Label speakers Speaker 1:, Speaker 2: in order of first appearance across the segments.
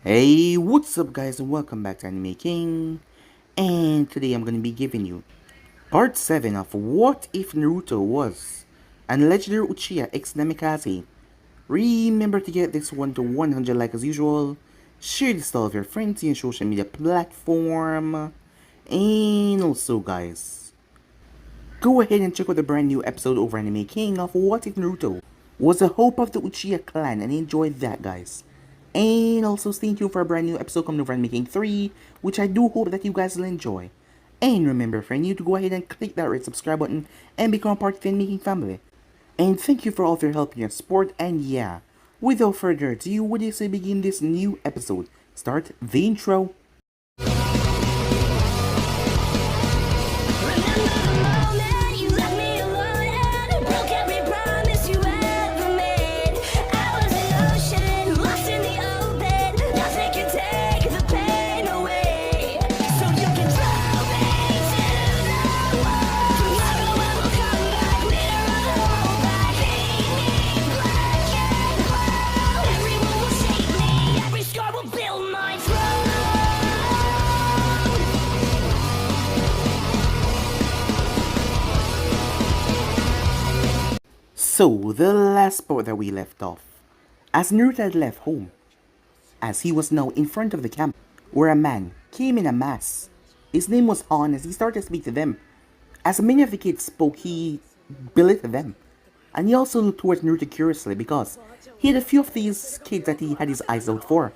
Speaker 1: Hey, what's up guys and welcome back to Anime King. And today I'm gonna be giving you part 7 of What If Naruto Was and legendary Uchiha x Namikaze. Remember to get this one to 100 like as usual. Share this to all of your friends in your social media platform. And also guys, go ahead and check out the brand new episode over Anime King of What If Naruto was the hope of the Uchiha clan, and enjoy that guys. And also stay tuned for a brand new episode coming over Anime King 3, which I do hope that you guys will enjoy. And remember for you to go ahead and click that red subscribe button and become part of the Anime King family. And thank you for all of your help and your support, and yeah, without further ado, what do you say begin this new episode? Start the intro. So, the last part that we left off, as Naruto had left home, as he was now in front of the camp, where a man came in a mass. His name was Han. As he started to speak to them, as many of the kids spoke, he belittled them. And he also looked towards Naruto curiously because he had a few of these kids that he had his eyes out for.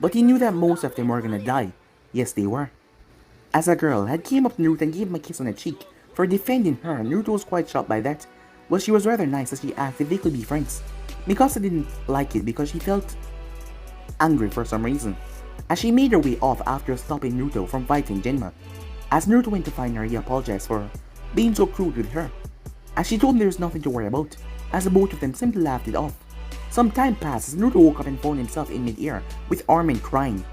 Speaker 1: But he knew that most of them were gonna die. Yes, they were. As a girl had came up to Naruto and gave him a kiss on the cheek for defending her, Naruto was quite shocked by that. But she was rather nice as she asked if they could be friends. Mikasa didn't like it because she felt angry for some reason, as she made her way off after stopping Naruto from fighting Genma. As Naruto went to find her, he apologized for being so crude with her, as she told him there was nothing to worry about, as the both of them simply laughed it off. Some time passed as Naruto woke up and found himself in mid-air with Armin crying.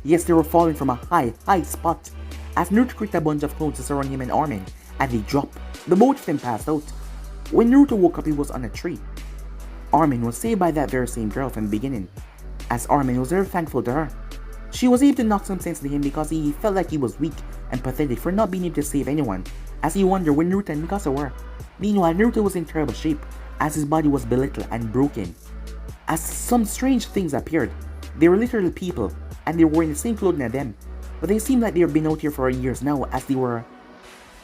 Speaker 1: Yes, they were falling from a high spot, as Naruto created a bunch of clones to surround him and Armin, and they dropped. The both of them passed out. When Naruto woke up, he was on a tree. Armin was saved by that very same girl from the beginning, as Armin was very thankful to her. She was able to knock some sense to him because he felt like he was weak and pathetic for not being able to save anyone, as he wondered where Naruto and Mikasa were. Meanwhile, Naruto was in terrible shape, as his body was belittled and broken. As some strange things appeared, they were literally people, and they were wearing the same clothing as them, but they seemed like they had been out here for years now, as they were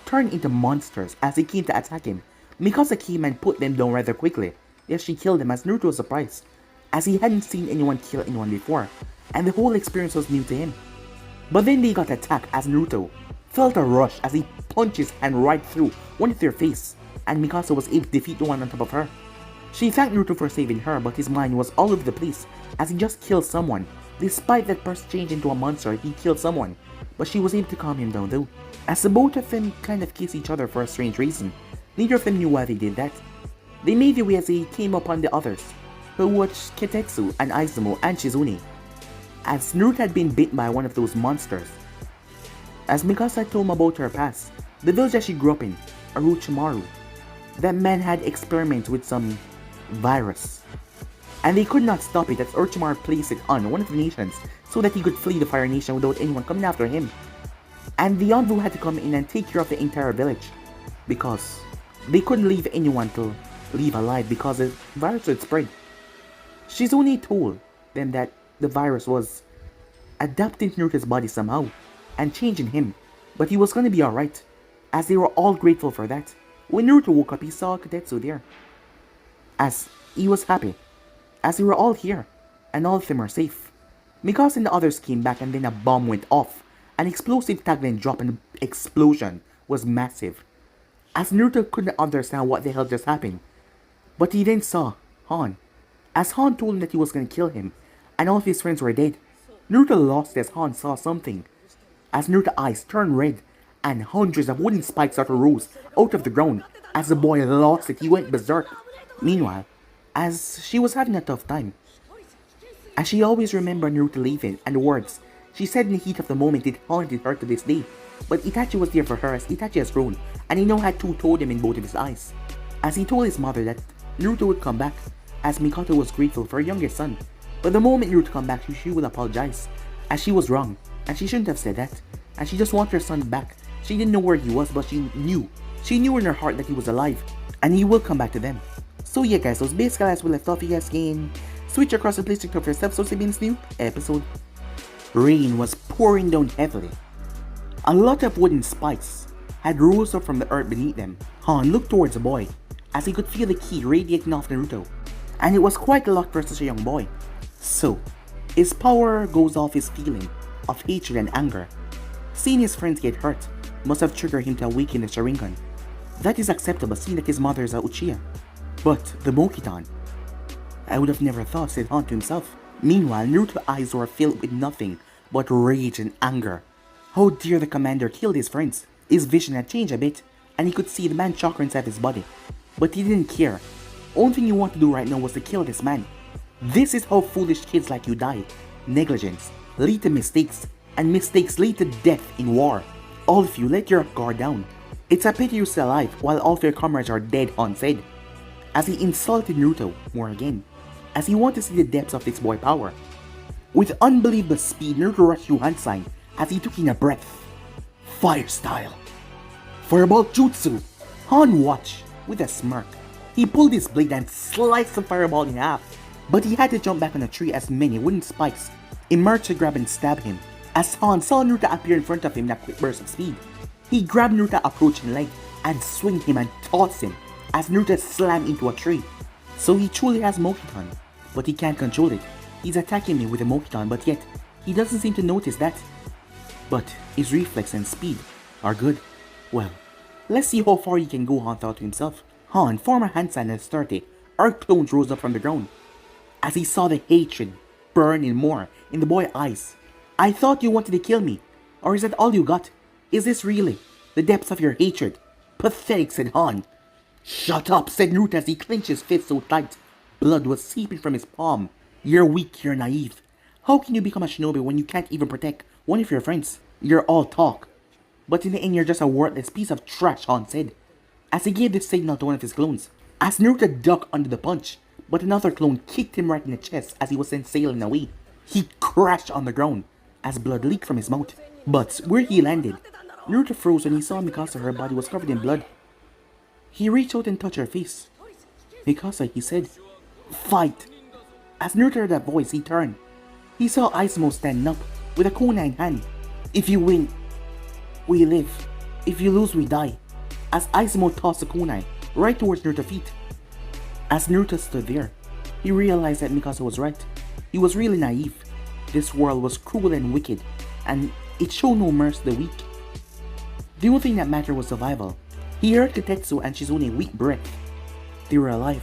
Speaker 1: turned into monsters as they came to attack him. Mikasa came and put them down rather quickly. Yes, she killed them, as Naruto was surprised, as he hadn't seen anyone kill anyone before, and the whole experience was new to him. But then they got attacked as Naruto felt a rush as he punched his hand right through one of their face, and Mikasa was able to defeat the one on top of her. She thanked Naruto for saving her, but his mind was all over the place as he just killed someone. Despite that person changed into a monster, he killed someone, but she was able to calm him down though, as the both of them kind of kissed each other for a strange reason. Neither of them knew why they did that. They made their way as they came upon the others, who watched Kitetsu and Izumo and Shizune, as Naruto had been bitten by one of those monsters. As Mikasa told him about her past, the village that she grew up in, Orochimaru, that man had experiments with some virus, and they could not stop it as Orochimaru placed it on one of the nations so that he could flee the Fire Nation without anyone coming after him. And the envoy had to come in and take care of the entire village, because they couldn't leave anyone to leave alive because the virus would spread. Shizune told them that the virus was adapting to Naruto's body somehow and changing him, but he was gonna be alright, as they were all grateful for that. When Naruto woke up, he saw Kitetsu there, as he was happy, as they were all here, and all of them are safe. Mikasa and the others came back, and then a bomb went off. An explosive tagline dropped, and the explosion was massive, as Naruto couldn't understand what the hell just happened. But he then saw Han, as Han told him that he was going to kill him, and all of his friends were dead. Naruto lost as Han saw something, as Naruto's eyes turned red, and hundreds of wooden spikes started rose out of the ground. As the boy lost it, he went berserk. Meanwhile, as she was having a tough time, as she always remembered Naruto leaving, and the words she said in the heat of the moment, it haunted her to this day. But Itachi was there for her, as Itachi has grown, and he now had two totem in both of his eyes. As he told his mother that Naruto would come back, as Mikoto was grateful for her youngest son, But the moment Naruto come back, she will apologize, as she was wrong, and she shouldn't have said that, and she just wanted her son back. She didn't know where he was, but she knew in her heart that he was alive, and he will come back to them. So yeah guys, so it's basically as we left off. You guys can switch across the place to for yourself. So see you in this new episode. Rain was pouring down heavily. A lot of wooden spikes had rose up from the earth beneath them. Han looked towards the boy, as he could feel the ki radiating off Naruto, and it was quite a lot for such a young boy. So, his power goes off his feeling of hatred and anger. Seeing his friends get hurt must have triggered him to awaken the Sharingan. That is acceptable seeing that his mother is a Uchiha. But the Mokitan, I would have never thought, said Han to himself. Meanwhile, Naruto's eyes were filled with nothing but rage and anger. How dare the commander kill his friends? His vision had changed a bit, and he could see the man's chakra inside his body. But he didn't care. Only thing he wanted to do right now was to kill this man. This is how foolish kids like you die. Negligence lead to mistakes, and mistakes lead to death in war. All of you, let your guard down. It's a pity you're still alive while all of your comrades are dead, Han said, as he insulted Naruto more again, as he wanted to see the depths of this boy's power. With unbelievable speed, Naruto rushed to Han's side as he took in a breath. Fire style. Fireball jutsu. Han watched with a smirk. He pulled his blade and sliced the fireball in half, but he had to jump back on a tree as many wooden spikes emerged to grab and stab him. As Han saw Naruto appear in front of him in a quick burst of speed, he grabbed Naruto's approaching leg and swung him and tossed him as Naruto slammed into a tree. So he truly has Mokitan, but he can't control it. He's attacking me with a Mokitan, but yet he doesn't seem to notice that. But his reflex and speed are good. Well, let's see how far he can go, Han thought to himself. Han, former handstand and 30, Earth clones rose up from the ground as he saw the hatred burning more in the boy's eyes. I thought you wanted to kill me, or is that all you got? Is this really the depths of your hatred? Pathetic, said Han. Shut up, said Naruto as he clenched his fist so tight. Blood was seeping from his palm. You're weak, you're naive. How can you become a shinobi when you can't even protect one of your friends? You're all talk. But in the end, you're just a worthless piece of trash, Han said, as he gave this signal to one of his clones. As Naruto ducked under the punch, but another clone kicked him right in the chest as he was sent sailing away. He crashed on the ground as blood leaked from his mouth. But where he landed, Naruto froze when he saw Mikasa. Her body was covered in blood. He reached out and touched her face. Mikasa, he said, fight. As Naruto heard that voice, he turned. He saw Izumo standing up with a kunai in hand. If you win, we live. If you lose, we die. As Izumo tossed the kunai right towards Naruto's feet. As Naruto stood there, he realized that Mikasa was right. He was really naive. This world was cruel and wicked, and it showed no mercy to the weak. The only thing that mattered was survival. He heard Katetsu and Shizune weak breath. They were alive.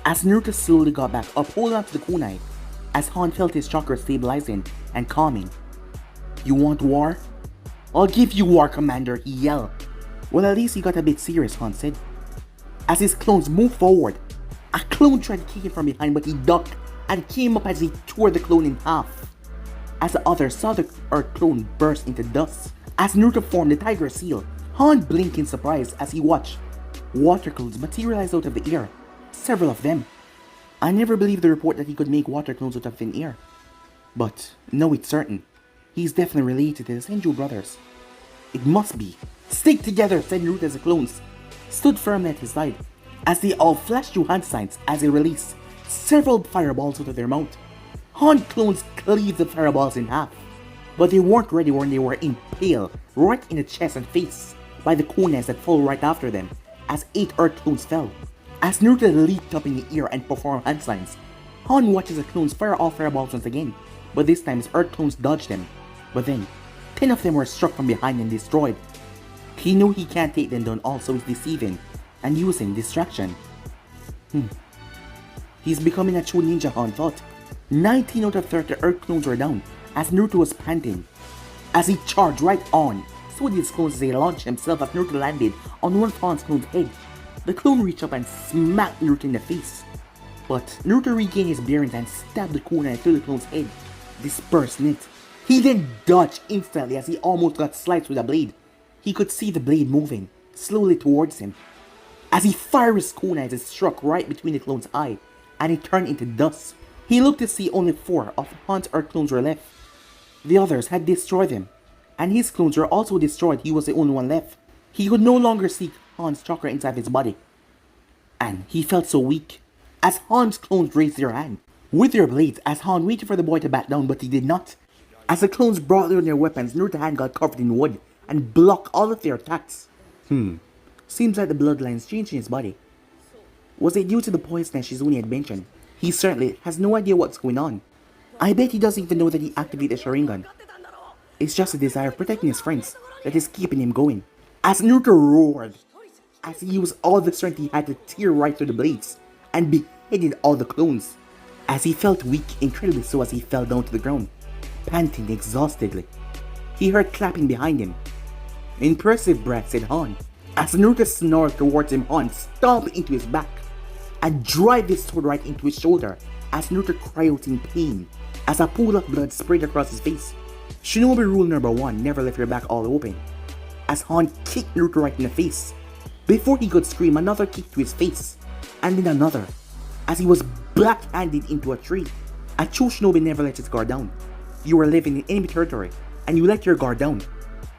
Speaker 1: As Naruto slowly got back up, holding onto the kunai, as Han felt his chakra stabilizing and calming. You want war? I'll give you war, Commander, he yelled. Well, at least he got a bit serious, Han said. As his clones moved forward, a clone tried to kick him from behind, but he ducked and came up as he tore the clone in half. As the other saw the Earth clone burst into dust, as Naruto formed the Tiger Seal, Han blinked in surprise as he watched water clones materialize out of the air. Several of them. I never believed the report that he could make water clones out of thin air. But now it's certain. He's definitely related to the Senju brothers. It must be. Stick together, said Naruto as the clones stood firmly at his side, as they all flashed to hand signs as they released several fireballs out of their mouth. Han clones cleaved the fireballs in half, but they weren't ready when they were impaled right in the chest and face by the kunais that followed right after them, as 8 Earth clones fell. As Naruto leaped up in the air and performed hand signs, Han watches the clones fire off fireballs once again, but this time his Earth clones dodged them. But then, 10 of them were struck from behind and destroyed. He knew he can't take them down, also he's deceiving and using distraction. He's becoming a true ninja, Han thought. 19 out of 30 Earth clones were down as Naruto was panting. As he charged right on, so did his clones as he launched himself as Naruto landed on one of Han's clone's head. The clone reached up and smacked Naruto in the face. But Naruto regained his bearings and stabbed the kunai through the clone's head, dispersing it. He then dodged instantly as he almost got sliced with a blade. He could see the blade moving slowly towards him. As he fired his kunai, it struck right between the clone's eye, and it turned into dust. He looked to see only 4 of Han's Earth clones were left. The others had destroyed them, and his clones were also destroyed. He was the only one left. He could no longer see Han's chakra inside his body, and he felt so weak. As Han's clones raised their hand with their blades, as Han waited for the boy to back down, but he did not. As the clones brought down their weapons, Naruto's hand got covered in wood and blocked all of their attacks. Seems like the bloodlines changed in his body. Was it due to the poison that Shizune had mentioned? He certainly has no idea what's going on. I bet he doesn't even know that he activated the Sharingan. It's just a desire of protecting his friends that is keeping him going. As Naruto roared, as he used all the strength he had to tear right through the blades and beheaded all the clones. As he felt weak, incredibly so, as he fell down to the ground, panting exhaustedly. He heard clapping behind him. "Impressive, brat," said Han. As Naruto snarled towards him, Han stomped into his back and drive his sword right into his shoulder as Naruto cried out in pain as a pool of blood sprayed across his face. Shinobi rule number 1, never left your back all open. As Han kicked Naruto right in the face. Before he could scream, another kick to his face, and then another, as he was black-handed into a tree. A true shinobi never lets his guard down. You are living in enemy territory, and you let your guard down.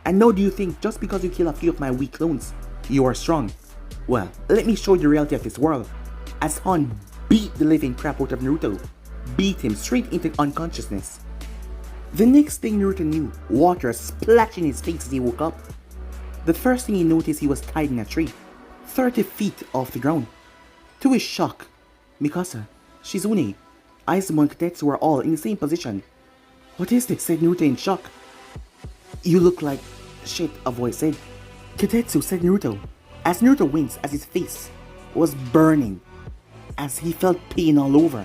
Speaker 1: And now do you think just because you kill a few of my weak clones, you are strong? Well, let me show you the reality of this world. As Han beat the living crap out of Naruto, beat him straight into unconsciousness. The next thing Naruto knew, water splashed in his face as he woke up. The first thing he noticed, he was tied in a tree, 30 feet off the ground. To his shock, Mikasa, Shizune, Aizumo and Katetsu were all in the same position. "What is this?" said Naruto in shock. "You look like shit," a voice said. Katetsu, said Naruto, as Naruto winced as his face was burning, as he felt pain all over,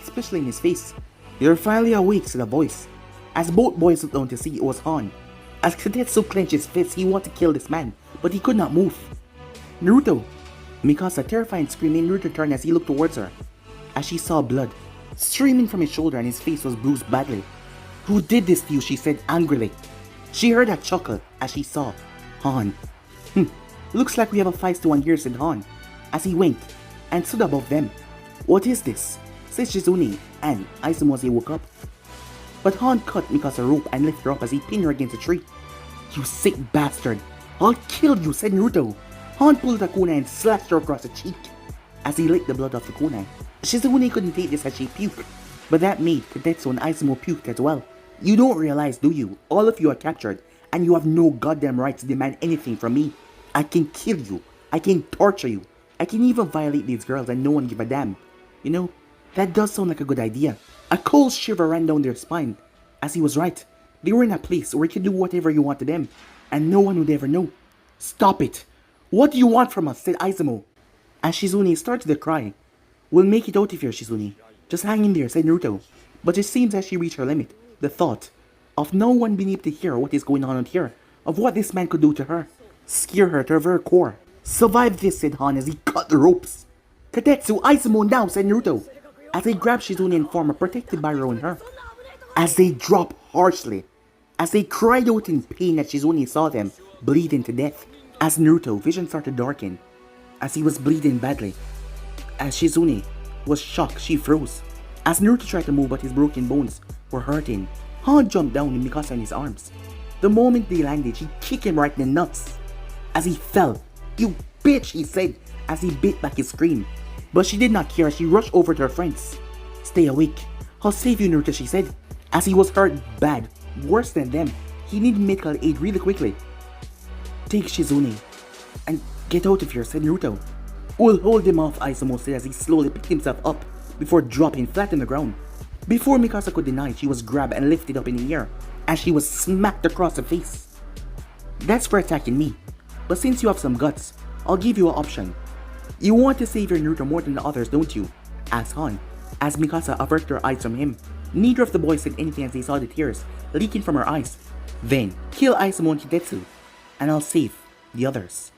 Speaker 1: especially in his face. "You're finally awake," said a voice, as both boys looked down to see it was Han. As Katetsu clenched his fist, he wanted to kill this man, but he could not move. "Naruto!" Mikasa, terrified and screaming, Naruto turned as he looked towards her, as she saw blood streaming from his shoulder and his face was bruised badly. "Who did this to you?" she said angrily. She heard a chuckle as she saw Han. Looks like we have a feisty one here," said Han, as he winked and stood above them. "What is this?" said Shizune and Aizumo as he woke up. But Han cut Mikasa's rope and lifted her up as he pinned her against a tree. "You sick bastard! I'll kill you," said Naruto. Han pulled a kunai and slashed her across the cheek as he licked the blood off the kunai. Shizune couldn't take this as she puked, but that made Katetsu and Aizumo puke as well. "You don't realize, do you? All of you are captured, and you have no goddamn right to demand anything from me. I can kill you, I can torture you, I can even violate these girls and no one give a damn. You know, that does sound like a good idea." A cold shiver ran down their spine, as he was right. They were in a place where you could do whatever you want to them, and no one would ever know. "Stop it! What do you want from us?" said Aizumo. As Shizune started to cry. "We'll make it out of here, Shizune. Just hang in there," said Naruto. But it seems as she reached her limit, the thought of no one being able to hear what is going on out here, of what this man could do to her, scare her to her very core. "Survive this," said Han as he cut the ropes. "Katetsu, Aizumo now," said Naruto, as they grabbed Shizune and formed a protective barrier on her. As they dropped harshly, as they cried out in pain as Shizune saw them bleeding to death. As Naruto, vision started to darken, as he was bleeding badly. As Shizune was shocked, she froze. As Naruto tried to move, but his broken bones were hurting, Han jumped down with Mikasa in his arms. The moment they landed, she kicked him right in the nuts. As he fell, "You bitch," he said, as he bit back his scream. But she did not care as she rushed over to her friends. "Stay awake. I'll save you, Naruto," she said. As he was hurt bad, worse than them, he needed medical aid really quickly. "Take Shizune and get out of here," said Naruto. "We'll hold him off," Aizumo said as he slowly picked himself up before dropping flat on the ground. Before Mikasa could deny, she was grabbed and lifted up in the air as she was smacked across the face. "That's for attacking me, but since you have some guts, I'll give you an option. You want to save your Naruto more than the others, don't you?" asked Han, as Mikasa averted her eyes from him. Neither of the boys said anything as they saw the tears leaking from her eyes. "Then, kill Aizumo and Katetsu, and I'll save the others.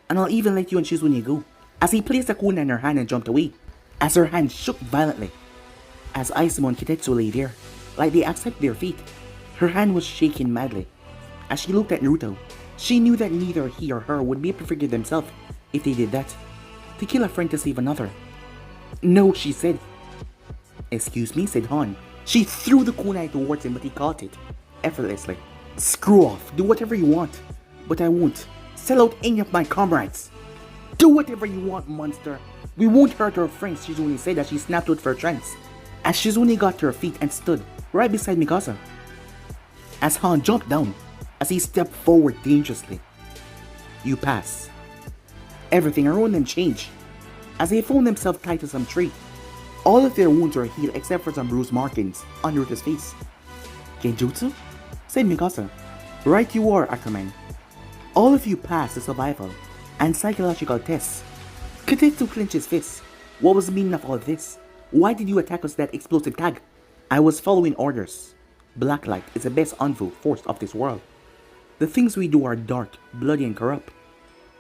Speaker 1: And I'll even let you and Shizune go." As he placed a kunai in her hand and jumped away, as her hand shook violently. As Aizumo and Katetsu lay there, like they accepted their fate, her hand was shaking madly. As she looked at Naruto, she knew that neither he or her would be able to forgive themselves if they did that. To kill a friend to save another. "No," she said. Excuse me, said Han. She threw the kunai towards him, but he caught it effortlessly. Screw off, do whatever you want, but I won't sell out any of my comrades. Do whatever you want, monster. We won't hurt our friends, Shizune said as she snapped out of her trance. As Shizune got to her feet and stood right beside Mikasa. As Han jumped down, as he stepped forward dangerously. You pass. Everything around them changed, as they found themselves tied to some tree. All of their wounds were healed except for some bruise markings on Naruto's face. Genjutsu? Said Mikasa. Right you are, Aquaman. All of you passed the survival and psychological tests. Katetsu clenched his fists. What was the meaning of all this? Why did you attack us with that explosive tag? I was following orders. Blacklight is the best envoy force of this world. The things we do are dark, bloody and corrupt.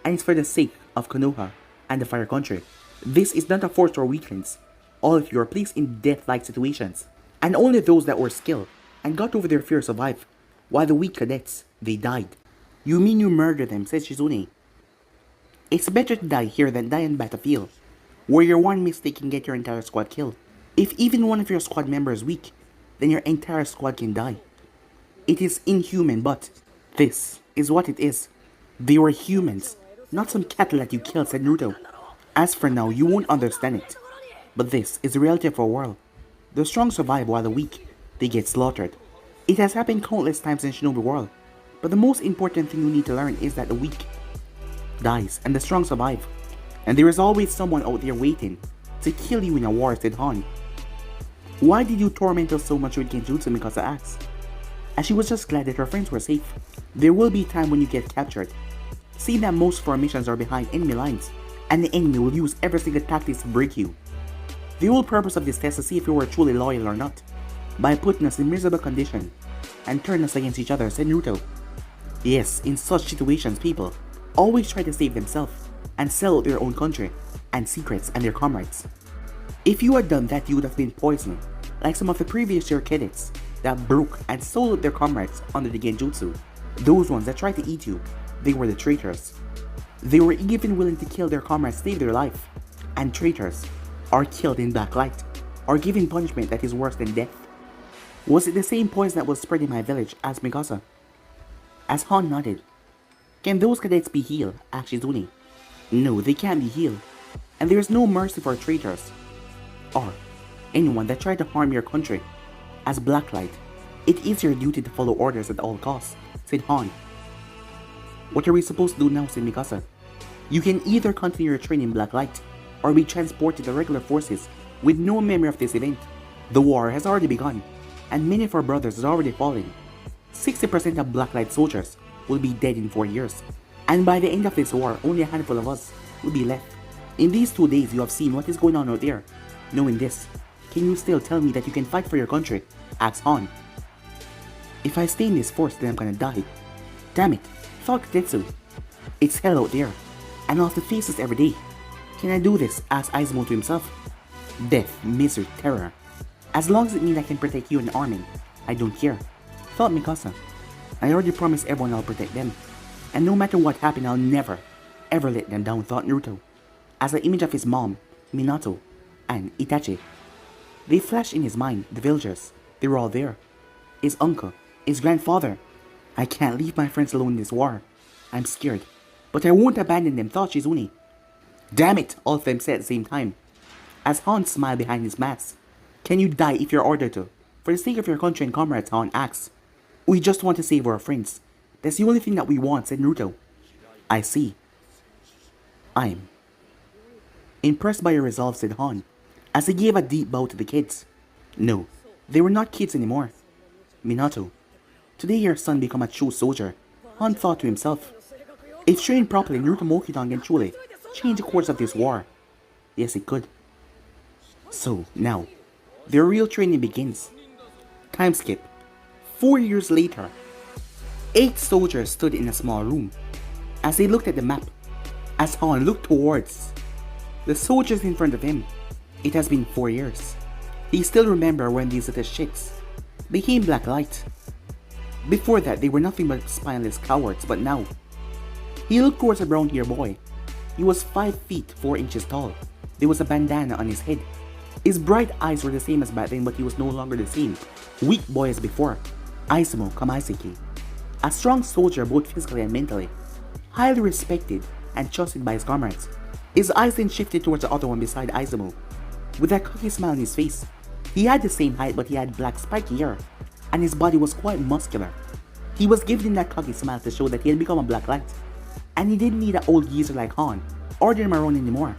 Speaker 1: And it's for the sake of Konoha and the Fire Country. This is not a force for weaklings. All of you are placed in death-like situations. And only those that were skilled and got over their fear survived. While the weak cadets, they died. You mean you murdered them, said Shizune. It's better to die here than die in battlefield, where your one mistake can get your entire squad killed. If even one of your squad members is weak, then your entire squad can die. It is inhuman, but this is what it is. They were humans, not some cattle that you killed, said Naruto. As for now, you won't understand it. But this is the reality of our world. The strong survive while the weak, they get slaughtered. It has happened countless times in Shinobi world. But the most important thing you need to learn is that the weak dies and the strong survive. And there is always someone out there waiting to kill you in a war, said Han. Why did you torment us so much with Genjutsu, Mikasa asked. As she was just glad that her friends were safe. There will be a time when you get captured. See that most formations are behind enemy lines, and the enemy will use every single tactic to break you. The whole purpose of this test is to see if you were truly loyal or not, by putting us in miserable condition and turn us against each other, said Naruto. Yes, in such situations people always try to save themselves and sell out their own country and secrets and their comrades. If you had done that, you would have been poisoned, like some of the previous year cadets that broke and sold out their comrades under the Genjutsu. Those ones that tried to eat you, they were the traitors. They were even willing to kill their comrades to save their life. And traitors are killed in black light, or given punishment that is worse than death. Was it the same poison that was spread in my village? Asked Mikasa. As Han nodded. Can those cadets be healed? Asked Shizune. No, they can't be healed. And there is no mercy for traitors, or anyone that tried to harm your country. As Blacklight, it is your duty to follow orders at all costs, said Han. What are we supposed to do now, said Mikasa. You can either continue your training in Blacklight, or be transported to regular forces with no memory of this event. The war has already begun, and many of our brothers are already falling. 60% of Blacklight soldiers will be dead in 4 years, and by the end of this war, only a handful of us will be left. In these 2 days, you have seen what is going on out there. Knowing this, can you still tell me that you can fight for your country? Asked Han. If I stay in this force, then I'm gonna die. Damn it, thought Katetsu. It's hell out there, and I'll have to face this every day. Can I do this? Asked Aizumo to himself. Death, misery, terror. As long as it means I can protect you and Armin, I don't care, thought Mikasa. I already promised everyone I'll protect them, and no matter what happened, I'll never, ever let them down, thought Naruto, as the image of his mom, Minato, and Itachi. They flashed in his mind, the villagers. They were all there. His uncle, his grandfather. I can't leave my friends alone in this war. I'm scared, but I won't abandon them, thought Shizune. Damn it, all of them said at the same time, as Han smiled behind his mask. Can you die if you're ordered to? For the sake of your country and comrades, Han asked. We just want to save our friends. That's the only thing that we want, said Naruto. I see. I'm impressed by your resolve, said Han, as he gave a deep bow to the kids. No, they were not kids anymore. Minato, today your son become a true soldier, Han thought to himself. If trained properly, Naruto Mokidan can truly change the course of this war. Yes, it could. So, now, their real training begins. Time skip. 4 years later, 8 soldiers stood in a small room. As they looked at the map, as Han looked towards the soldiers in front of him, it has been 4 years. He still remember when these little shits became black light. Before that, they were nothing but spineless cowards, but now, he looked towards a brown-haired boy. He was 5 feet 4 inches tall. There was a bandana on his head. His bright eyes were the same as back then, but he was no longer the same weak boy as before. Izumo Kamaiseki, a strong soldier both physically and mentally, highly respected and trusted by his comrades. His eyes then shifted towards the other one beside Izumo, with that cocky smile on his face. He had the same height, but he had black spiky hair, and his body was quite muscular. He was giving that cocky smile to show that he had become a black light, and he didn't need an old geezer like Han or the Marone anymore.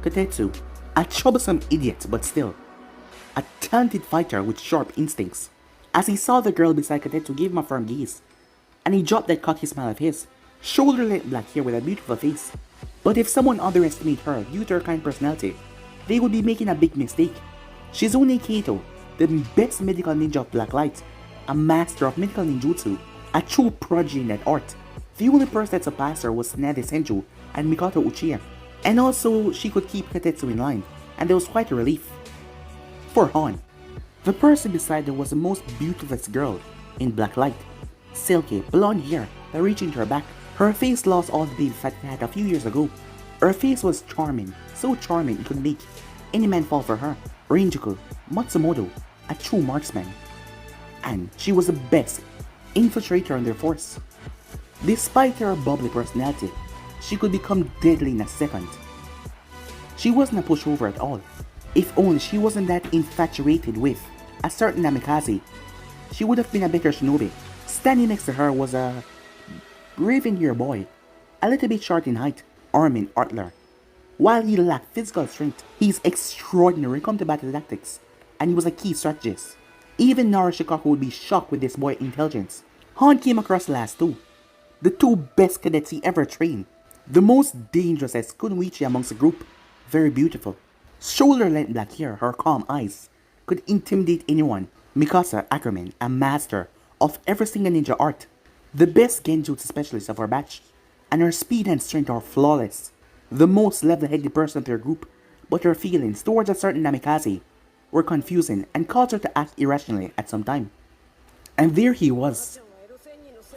Speaker 1: Kotetsu, a troublesome idiot but still, a talented fighter with sharp instincts. As he saw the girl beside Kotetsu give him a firm gaze, and he dropped that cocky smile of his, shoulder-length black hair with a beautiful face. But if someone underestimated her due to her kind personality, they would be making a big mistake. Shizune Kato, the best medical ninja of Black Light, a master of medical ninjutsu, a true prodigy in that art. The only person that surpassed her was Tsunade Senju and Mikoto Uchiha, and also she could keep Kotetsu in line, and that was quite a relief. For Han, the person beside her was the most beautiful girl in Black Light. Silky, blonde hair that reached into her back. Her face lost all the baby fat it had a few years ago. Her face was charming, so charming it could make any man fall for her. Rinjuku Matsumoto, a true marksman. And she was the best infiltrator on their force. Despite her bubbly personality, she could become deadly in a second. She wasn't a pushover at all. If only she wasn't that infatuated with a certain Namikaze, she would have been a better shinobi. Standing next to her was a raven-haired boy, a little bit short in height, Armin Artler. While he lacked physical strength, he's extraordinary when it comes to battle tactics, and he was a key strategist. Even Narashikaku would be shocked with this boy's intelligence. Han came across the last two, the two best cadets he ever trained. The most dangerous as Kunoichi amongst the group, very beautiful. Shoulder-length black hair, her calm eyes, could intimidate anyone. Mikasa Ackerman, a master of every single ninja art, the best genjutsu specialist of our batch, and her speed and strength are flawless. The most level-headed person of their group, but her feelings towards a certain Namikaze were confusing and caused her to act irrationally at some time. And there he was,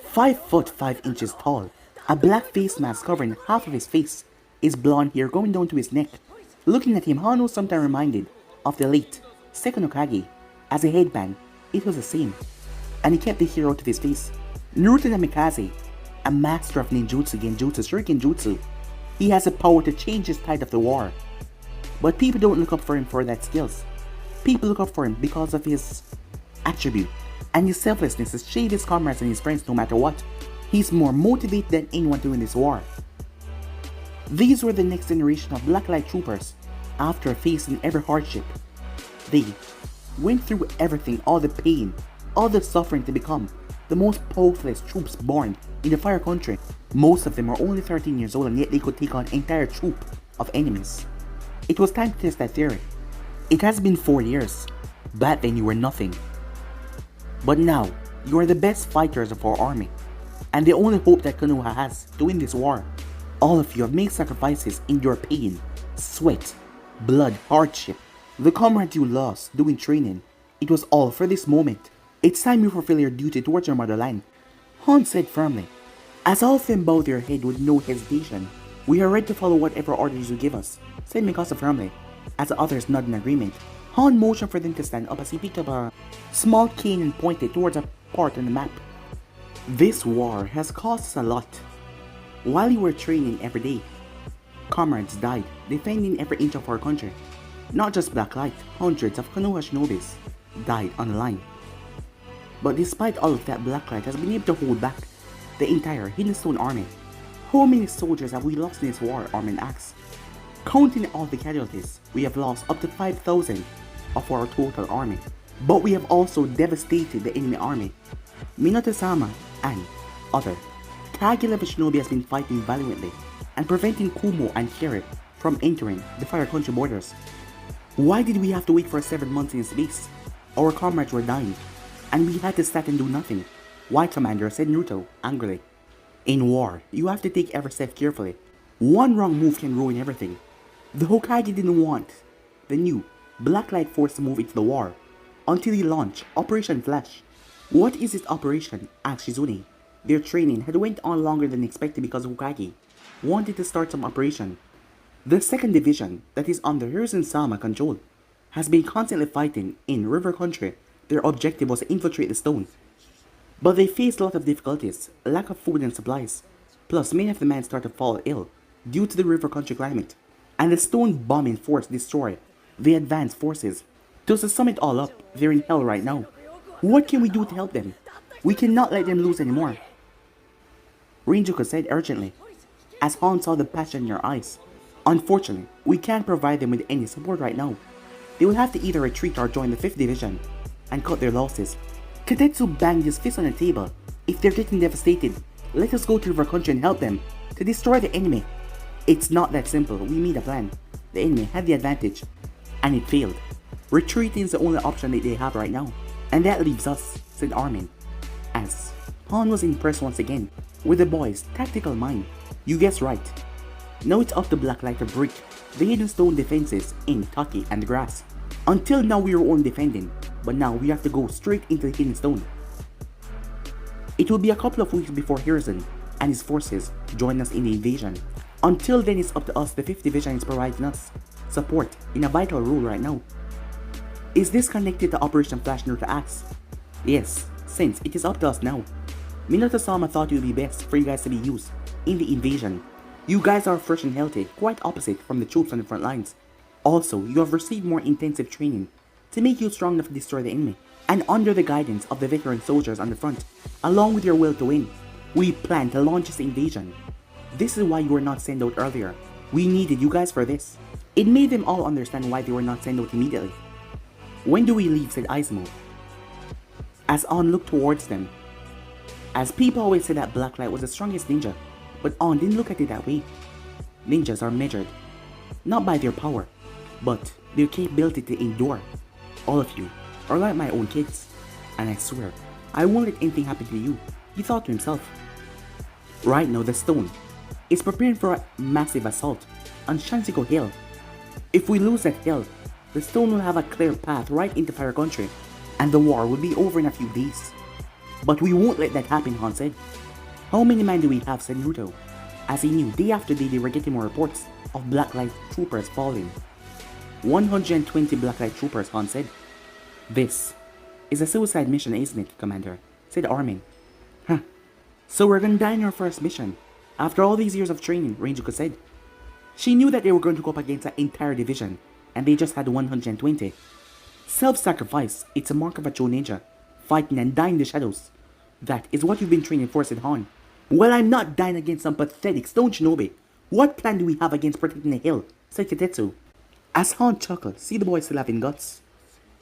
Speaker 1: 5 foot 5 inches tall, a black face mask covering half of his face, his blonde hair going down to his neck. Looking at him, Han was sometimes reminded of the late Second Hokage. As a headband, it was the same, and he kept the hair out of his face. Naruto Namikaze, a master of ninjutsu, genjutsu, shuriken jutsu, he has the power to change the tide of the war. But people don't look up for him for that skills. People look up for him because of his attribute, and his selflessness to save his comrades and his friends no matter what. He's more motivated than anyone to win this war. These were the next generation of Blacklight troopers. After facing every hardship, they went through everything, all the pain, all the suffering to become the most powerful troops born in the Fire Country. Most of them were only 13 years old, and yet they could take on an entire troop of enemies. It was time to test that theory. It has been 4 years. Back then you were nothing. But now, you are the best fighters of our army, and the only hope that Konoha has to win this war. All of you have made sacrifices in your pain, sweat, blood, hardship. The comrades you lost doing training, it was all for this moment. It's time you fulfill your duty towards your motherland, Han said firmly. As all of them bowed their head with no hesitation. We are ready to follow whatever orders you give us, said Mikasa firmly. As the others nodded in agreement, Han motioned for them to stand up as he picked up a small cane and pointed towards a part on the map. This war has cost us a lot. While you were training every day, comrades died defending every inch of our country. Not just Blacklight, hundreds of Konoha shinobis died on the line. But despite all of that, Blacklight has been able to hold back the entire Hidden Stone army. How many soldiers have we lost in this war? Armin asked. Counting all the casualties, we have lost up to 5,000 of our total army. But we have also devastated the enemy army. Minato-sama and other Kage-level shinobi has been fighting valiantly and preventing Kumo and Kiri from entering the Fire Country borders. Why did we have to wait for 7 months in space? Our comrades were dying, and we had to stand and do nothing. Why, Commander? Said Naruto angrily. In war, you have to take every step carefully. One wrong move can ruin everything. The Hokage didn't want the new Blacklight Force to move into the war until he launched Operation Flash. What is this operation? Asked Shizune. Their training had went on longer than expected because Hokage wanted to start some operation. The 2nd Division, that is under Hiruzen-sama control, has been constantly fighting in River Country. Their objective was to infiltrate the stone. But they faced a lot of difficulties, lack of food and supplies, plus many of the men started to fall ill due to the River Country climate, and the stone bombing force destroyed the advanced forces. Just to sum it all up, they're in hell right now. What can we do to help them? We cannot let them lose anymore, Rinjuku said urgently, as Han saw the passion in her eyes. Unfortunately, we can't provide them with any support right now. They will have to either retreat or join the 5th Division and cut their losses. Katetsu banged his fist on the table. If they're getting devastated, let us go to River Country and help them to destroy the enemy. It's not that simple. We made a plan. The enemy had the advantage, and it failed. Retreating is the only option that they have right now, and that leaves us, said Armin, as Han was impressed once again with the boy's tactical mind. You guessed right. Now it's up to Blacklight to break the hidden stone defenses in Taki and the grass. Until now we were only defending, but now we have to go straight into the hidden stone. It will be a couple of weeks before Hiruzen and his forces join us in the invasion. Until then, it's up to us. The 5th Division is providing us support in a vital role right now. Is this connected to Operation Flash, Naruto asks? Yes, since it is up to us now. Minato-sama thought it would be best for you guys to be used in the invasion. You guys are fresh and healthy, quite opposite from the troops on the front lines. Also, you have received more intensive training to make you strong enough to destroy the enemy. And under the guidance of the veteran soldiers on the front, along with your will to win, we plan to launch this invasion. This is why you were not sent out earlier. We needed you guys for this. It made them all understand why they were not sent out immediately. When do we leave, said Izumo, as On looked towards them. As people always say that Blacklight was the strongest ninja, but On didn't look at it that way. Ninjas are measured, not by their power, but their capability to endure. All of you are like my own kids, and I swear, I won't let anything happen to you, he thought to himself. Right now, the stone is preparing for a massive assault on Shansigo Hill. If we lose that hill, the stone will have a clear path right into Fire Country, and the war will be over in a few days. But we won't let that happen, Han said. How many men do we have, said Naruto, as he knew day after day they were getting more reports of Blacklight troopers falling. 120 Blacklight troopers, Han said. This is a suicide mission, isn't it, Commander? Said Armin. Huh. So we're gonna die in our first mission. After all these years of training, Rinjuku said. She knew that they were going to go up against an entire division, and they just had 120. Self-sacrifice, it's a mark of a true ninja. Fighting and dying in the shadows. That is what you've been training for, said Han. Well, I'm not dying against some pathetic stone shinobi. What plan do we have against protecting the hill, said Katetsu. As Han chuckled, see the boy still having guts.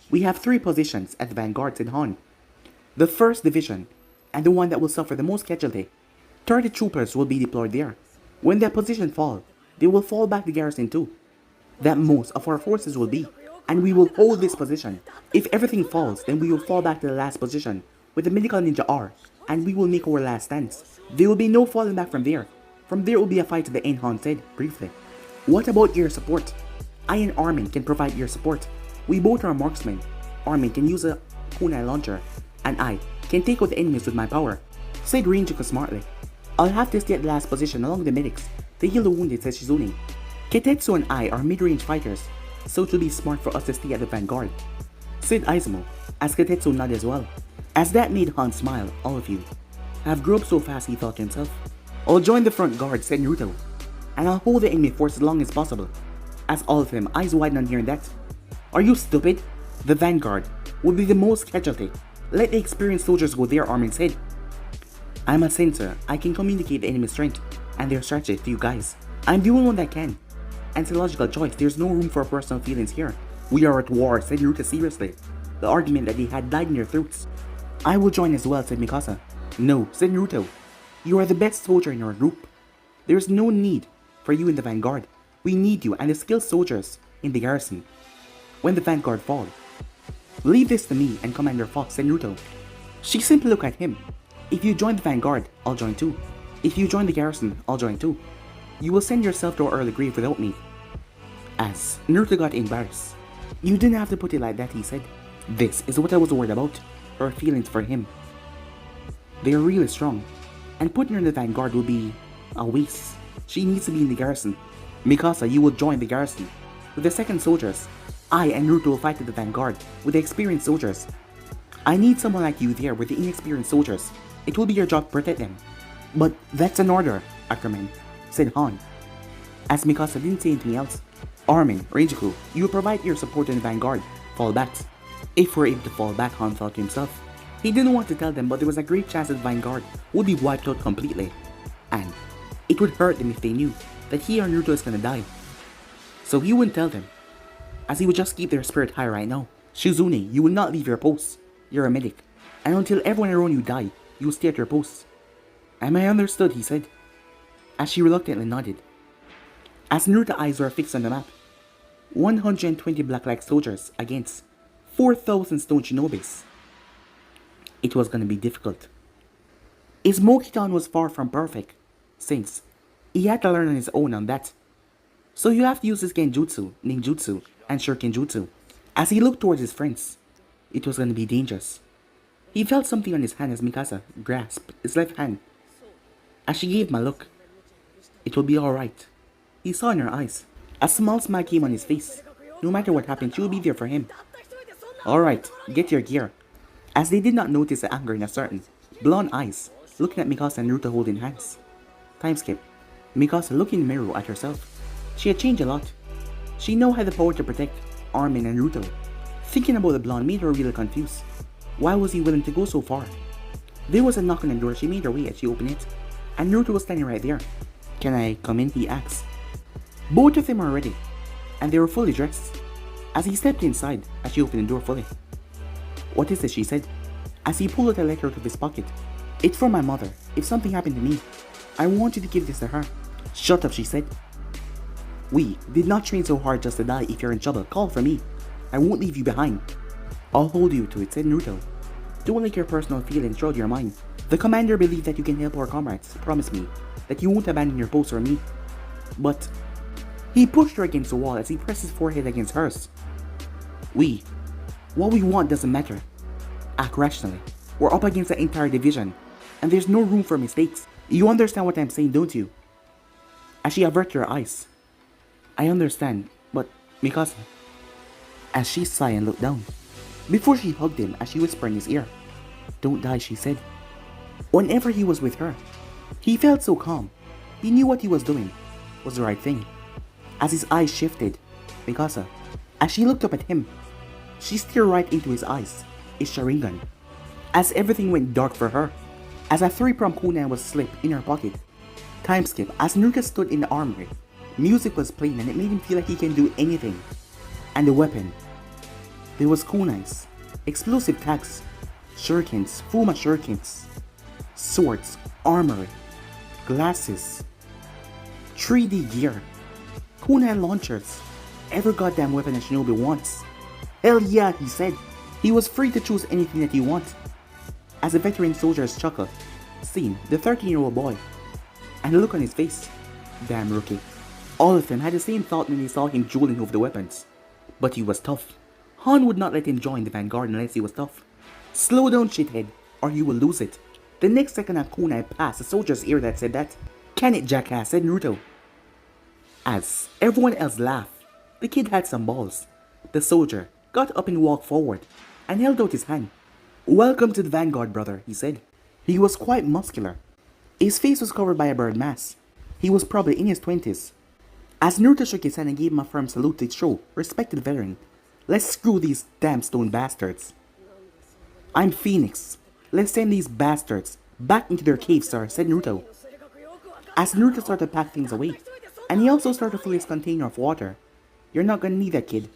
Speaker 1: We have 3 positions at the vanguard, said Han. The 1st Division, and the one that will suffer the most casualty. 30 troopers will be deployed there. When that position fall, they will fall back the garrison too. That most of our forces will be, and we will hold this position. If everything falls, then we will fall back to the last position, with the medical ninja R, and we will make our last stands. There will be no falling back from there. From there will be a fight to the end, Han said, briefly. What about air support? I and Armin can provide air support. We both are marksmen. Armin can use a kunai launcher, and I can take out the enemies with my power, said Rinjuku smartly. I'll have to stay at the last position along the medics to heal the wounded, said Shizune. Katetsu and I are mid-range fighters, so it will be smart for us to stay at the vanguard, said Izumo, as Katetsu nodded as well. As that made Han smile, all of you have grown up so fast, he thought to himself. I'll join the front guard, said Naruto, and I'll hold the enemy force as long as possible. As all of them eyes widen on hearing that. Are you stupid? The vanguard will be the most casualty. Let the experienced soldiers go there, Armin said. I'm a sensor. I can communicate the enemy's strength and their strategy to you guys. I'm the only one that can. And it's a logical choice. There's no room for personal feelings here. We are at war, said Naruto seriously. The argument that they had died in their throats. I will join as well, said Mikasa. No, said Naruto. You are the best soldier in our group. There's no need for you in the vanguard. We need you and the skilled soldiers in the garrison. When the vanguard fall, leave this to me and Commander Fox, said Naruto. She simply looked at him. If you join the vanguard, I'll join too. If you join the garrison, I'll join too. You will send yourself to our early grave without me. As Naruto got embarrassed. You didn't have to put it like that, he said. This is what I was worried about. Her feelings for him. They are really strong. And putting her in the vanguard will be a waste. She needs to be in the garrison. Mikasa, you will join the garrison with the second soldiers. I and Naruto will fight at the vanguard with the experienced soldiers. I need someone like you there with the inexperienced soldiers. It will be your job to protect them. But that's an order, Ackerman, said Han. As Mikasa didn't say anything else, Armin, Reijiku, you will provide your support in the vanguard. Fall back. If we're able to fall back, Han thought to himself. He didn't want to tell them, but there was a great chance that the vanguard would be wiped out completely. And it would hurt them if they knew that he or Naruto is gonna die. So he wouldn't tell them, as he would just keep their spirit high right now. Shizune, you will not leave your post. You're a medic. And until everyone around you die, you will stay at your post. Am I understood, he said, as she reluctantly nodded. As Naruto's eyes were fixed on the map, 120 black-like soldiers against 4,000 stone shinobis. It was gonna be difficult. His Mokitan was far from perfect, since he had to learn on his own on that. So you have to use his genjutsu, ninjutsu, and shurikenjutsu. As he looked towards his friends, it was gonna be dangerous. He felt something on his hand as Mikasa grasped his left hand. As she gave him a look, it will be alright. He saw in her eyes. A small smile came on his face. No matter what happened, she will be there for him. Alright, get your gear. As they did not notice the anger in a certain blonde eyes, looking at Mikasa and Naruto holding hands. Time skip. Mikasa looking in the mirror at herself. She had changed a lot. She now had the power to protect Armin and Naruto. Thinking about the blonde made her really confused. Why was he willing to go so far? There was a knock on the door. She made her way as she opened it, and Naruto was standing right there. Can I come in? He asked. Both of them were ready, and they were fully dressed. As he stepped inside, as she opened the door fully. What is this? She said, as he pulled out a letter out of his pocket. It's from my mother. If something happened to me, I want you to give this to her. Shut up, she said. We did not train so hard just to die. If you're in trouble, call for me. I won't leave you behind. I'll hold you to it, said Naruto. Don't let your personal feelings shroud your mind. The commander believes that you can help our comrades. Promise me that you won't abandon your post or me. But he pushed her against the wall as he pressed his forehead against hers. What we want doesn't matter. Act rationally. We're up against the entire division, and there's no room for mistakes. You understand what I'm saying, don't you? As she averted her eyes. I understand, but Mikasa. As she sighed and looked down, before she hugged him as she whispered in his ear. Don't die, she said. Whenever he was with her, he felt so calm. He knew what he was doing was the right thing. As his eyes shifted, Mikasa, as she looked up at him, she stared right into his eyes, his Sharingan. As everything went dark for her, as a 3-pronged kunai was slipped in her pocket. Time skip. As Naruto stood in the armory, music was playing and it made him feel like he can do anything. And the weapon. There was kunais, explosive tags, shurikens, Fuma shurikens, swords, armor, glasses, 3D gear, kunai launchers, every goddamn weapon a shinobi wants. Hell yeah, he said. He was free to choose anything that he wanted. As the veteran soldiers chuckled, seeing the 13-year-old boy, and the look on his face. Damn rookie. All of them had the same thought when they saw him dueling over the weapons. But he was tough. Han would not let him join the vanguard unless he was tough. Slow down, shithead, or you will lose it. The next second a kunai passed the soldier's ear that said that. Can it, jackass, said Naruto. As everyone else laughed, the kid had some balls. The soldier got up and walked forward, and held out his hand. Welcome to the vanguard, brother, he said. He was quite muscular. His face was covered by a bird mask. He was probably in his 20s. As Naruto shook his hand and gave him a firm salute to show respected veteran. Let's screw these damn stone bastards. I'm Phoenix. Let's send these bastards back into their cave, sir, said Naruto. As Naruto started to pack things away, and he also started to fill his container of water. You're not gonna need that, kid.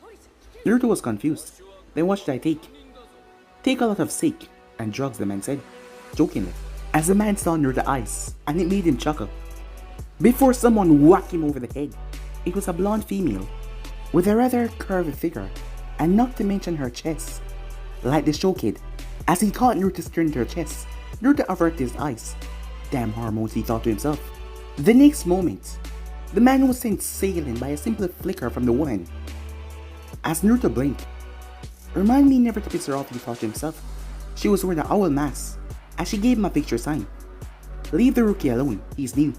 Speaker 1: Naruto was confused. Then what should I take? Take a lot of sake and drugs, the man said, jokingly, as the man saw Naruto's eyes, and it made him chuckle. Before someone whacked him over the head, it was a blonde female, with a rather curvy figure, and not to mention her chest. Like the show kid, as he caught Naruto staring into her chest, Naruto averted his eyes. Damn hormones, he thought to himself. The next moment, the man was sent sailing by a simple flicker from the woman. As Naruto blinked, remind me never to piss her off, he thought to himself. She was wearing an owl mask, as she gave him a picture sign. Leave the rookie alone, he's new.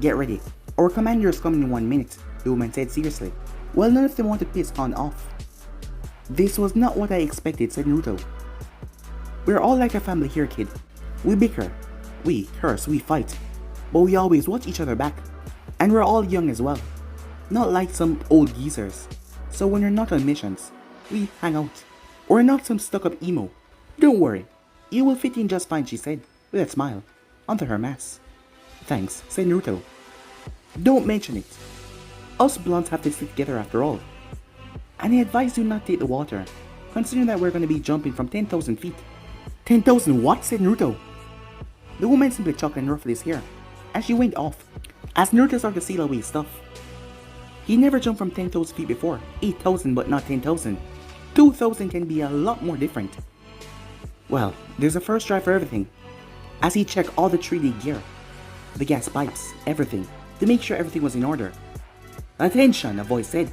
Speaker 1: Get ready, our commander is coming in 1 minute, the woman said seriously. Well, none of them wanted to piss Han off. This was not what I expected, said Naruto. We're all like a family here, kid. We bicker, we curse, we fight, but we always watch each other back. And we're all young as well, not like some old geezers. So when we're not on missions, we hang out. We're not some stuck-up emo. Don't worry, you will fit in just fine, she said, with a smile, onto her mask. Thanks, said Naruto. Don't mention it. Us blondes have to stick together after all. And I advise you not take the water, considering that we're going to be jumping from 10,000 feet. 10,000 what? Said Naruto. The woman simply chuckled and ruffled his hair, as she went off, as Naruto started to seal away his stuff. He never jumped from 10,000 feet before, 8,000 but not 10,000. 2,000 can be a lot more different. Well, there's a first try for everything, as he checked all the 3D gear, the gas pipes, everything, to make sure everything was in order. Attention, a voice said.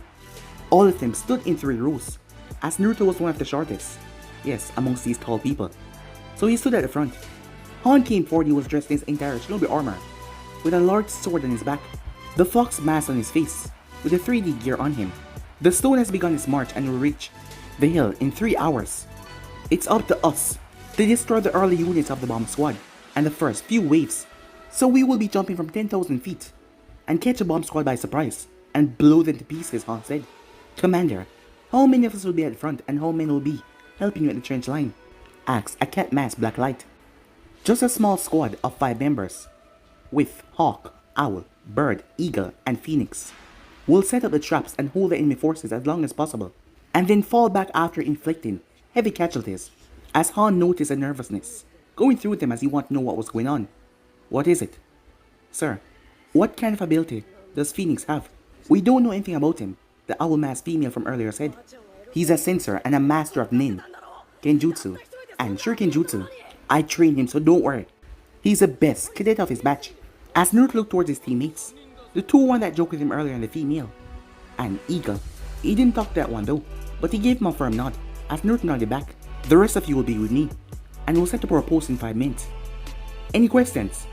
Speaker 1: All of them stood in 3 rows, as Naruto was one of the shortest, yes, amongst these tall people. So he stood at the front. Han came forward. He was dressed in his entire shinobi armor, with a large sword on his back, the fox mask on his face, with the 3D gear on him. The stone has begun its march and will reach the hill in 3 hours. It's up to us to destroy the early units of the bomb squad and the first few waves. So we will be jumping from 10,000 feet and catch a bomb squad by surprise and blow them to pieces, Han said. Commander, how many of us will be at the front and how many will be helping you at the trench line? Asked a cat masked black light. Just a small squad of 5 members, with Hawk, Owl, Bird, Eagle, and Phoenix. We'll set up the traps and hold the enemy forces as long as possible, and then fall back after inflicting heavy casualties, as Han noticed a nervousness going through them as he wanted to know what was going on. What is it? Sir, what kind of ability does Phoenix have? We don't know anything about him, the owl masked female from earlier said. He's a sensor and a master of Nin, Genjutsu, and Shuriken Jutsu. I trained him, so don't worry. He's the best cadet of his batch. As Naruto looked towards his teammates, the 2-1 that joked with him earlier and the female, and Eagle. He didn't talk to that one though, but he gave him a firm nod, as Naruto nodded back. The rest of you will be with me, and we'll set up our post in 5 minutes. Any questions?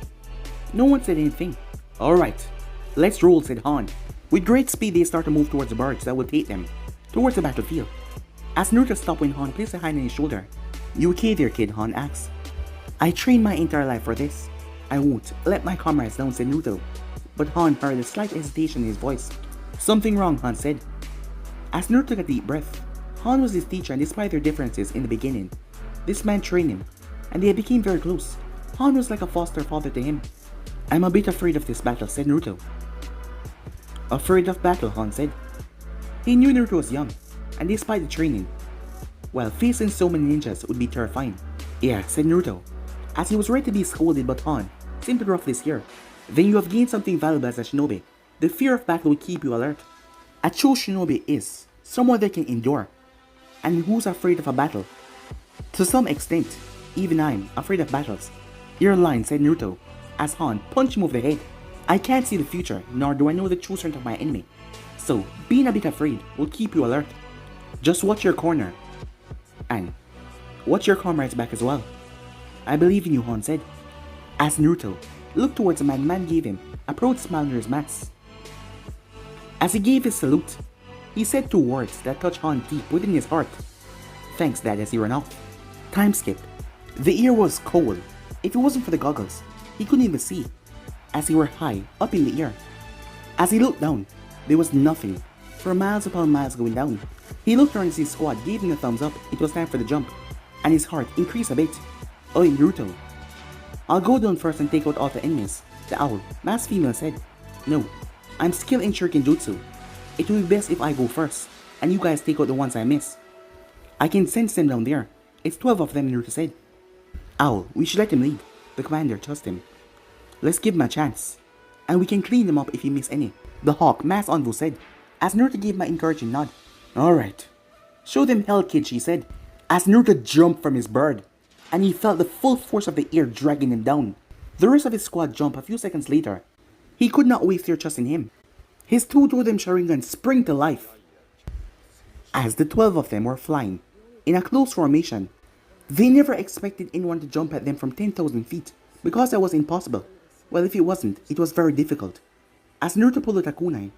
Speaker 1: No one said anything. Alright, let's roll, said Han. With great speed they start to move towards the birds that will take them towards the battlefield. As Naruto stopped when Han placed a hand on his shoulder. You okay there, kid? Han asked. I trained my entire life for this. I won't let my comrades down, said Naruto. But Han heard a slight hesitation in his voice. Something wrong, Han said. As Naruto took a deep breath, Han was his teacher, and despite their differences in the beginning, this man trained him, and they became very close. Han was like a foster father to him. I'm a bit afraid of this battle, said Naruto. Afraid of battle, Han said. He knew Naruto was young, and despite the training, while facing so many ninjas would be terrifying. Yeah, said Naruto, as he was ready to be scolded, but Han seemed to ruffle his hair. Then you have gained something valuable as a shinobi. The fear of battle will keep you alert. A true shinobi is someone that can endure, and who's afraid of a battle. To some extent, even I'm afraid of battles. You're lying, said Naruto, as Han punched him over the head. I can't see the future, nor do I know the true strength of my enemy. So, being a bit afraid will keep you alert. Just watch your corner, and watch your comrades back as well. I believe in you, Han said. As Naruto looked towards the man gave him a proud smile under his mask. As he gave his salute, he said 2 words that touched Han deep within his heart. Thanks, Dad, as he ran off. Time skipped. The air was cold. If it wasn't for the goggles, he couldn't even see, as he were high up in the air. As he looked down, there was nothing, for miles upon miles going down. He looked around as his squad gave him a thumbs up. It was time for the jump, and his heart increased a bit. Oi, Naruto. I'll go down first and take out all the enemies, the owl masked female said. No, I'm skilled in Shuriken Jutsu. It will be best if I go first, and you guys take out the ones I miss. I can sense them down there. It's 12 of them, Naruto said. Owl, we should let him lead. The commander trusted him. Let's give him a chance, and we can clean them up if he miss any. The hawk masked envoy said, as Naruto gave him an encouraging nod. Alright. Show them hell, kid, she said, as Naruto jumped from his bird, and he felt the full force of the air dragging him down. The rest of his squad jumped a few seconds later. He could not waste their trust in him. His 2 Totem Sharingan sprang to life, as the 12 of them were flying in a close formation. They never expected anyone to jump at them from 10,000 feet, because that was impossible. Well, if it wasn't, it was very difficult. As Naruto pulled out a kunai,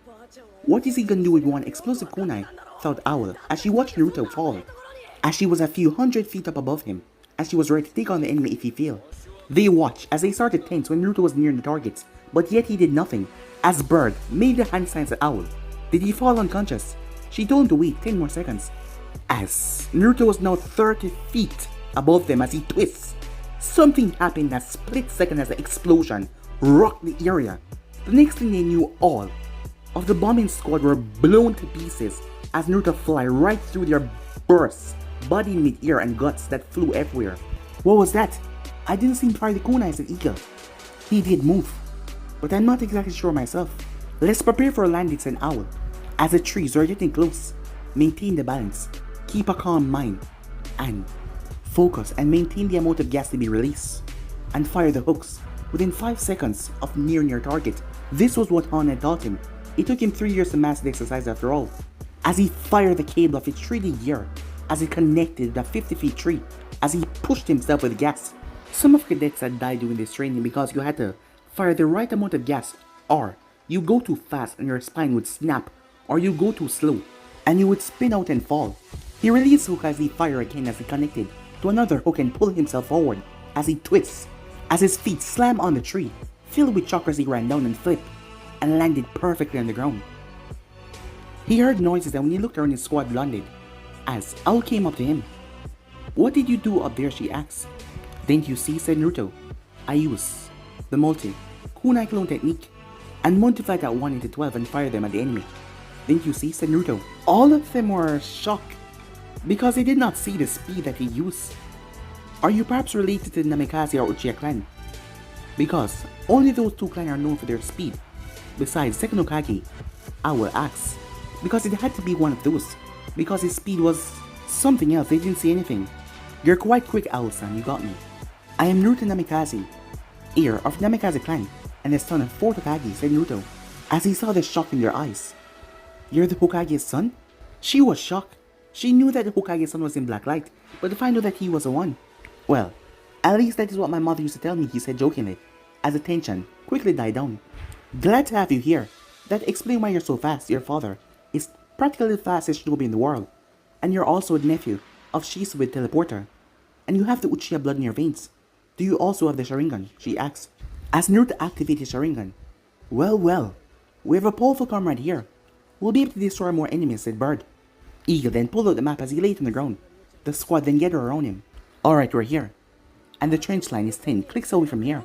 Speaker 1: what is he gonna do with one explosive kunai thought Owl as she watched Naruto fall, as she was a few hundred feet up above him, as she was ready to take on the enemy if he failed. They watched as they started tense when Naruto was near the targets, but yet he did nothing, as Bird made the hand signs at Owl. Did he fall unconscious? She told him to wait 10 more seconds, as Naruto was now 30 feet above them as he twists. Something happened in a split second as the explosion rocked the area. The next thing they knew, all of the bombing squad were blown to pieces as Naruto fly right through their bursts, body in mid-air and guts that flew everywhere. What was that? I didn't see him fire the kunai, said Eagle. He did move, but I'm not exactly sure myself. Let's prepare for a landing, said Owl. As the trees are getting close, maintain the balance, keep a calm mind, and focus and maintain the amount of gas to be released, and fire the hooks within 5 seconds of near target. This was what Han had taught him. It took him 3 years to master the exercise after all. As he fired the cable of its 3D gear, as it connected with a 50 feet tree, as he pushed himself with gas. Some of cadets had died doing this training because you had to fire the right amount of gas, or you go too fast and your spine would snap, or you go too slow and you would spin out and fall. He released hook as he fired again as he connected to another hook and pulled himself forward as he twists, as his feet slam on the tree. Filled with chakras, he ran down and flipped and landed perfectly on the ground. He heard noises and when he looked around, his squad landed as Owl came up to him. What did you do up there, she asked. Didn't you see, said Naruto. I used the kunai clone technique and multiplied that 1 into 12 and fired them at the enemy. Didn't you see, said Naruto. All of them were shocked because they did not see the speed that he used. Are you perhaps related to the Namikaze or Uchiha clan? Because only those two clans are known for their speed. Besides, second Hokage, Owl asked. Because it had to be one of those. Because his speed was something else, they didn't see anything. You're quite quick, Owl-san, you got me. I am Naruto Namikaze, heir of Namikaze clan, and the son of 4th Hokage, said Naruto, as he saw the shock in their eyes. You're the Hokage's son? She was shocked. She knew that the Hokage's son was in black light, but to find out that he was the one. Well, at least that is what my mother used to tell me, he said jokingly, as the tension quickly died down. Glad to have you here. That explains why you're so fast. Your father is practically the fastest shinobi in the world, and you're also the nephew of Shisu with Teleporter, and you have the Uchiha blood in your veins. Do you also have the Sharingan? She asked, as Naruto activated Sharingan. Well, we have a powerful comrade here. We'll be able to destroy more enemies, said Bird. Eagle then pulled out the map as he laid on the ground. The squad then gathered around him. Alright, we're here, and the trench line is 10 clicks away from here.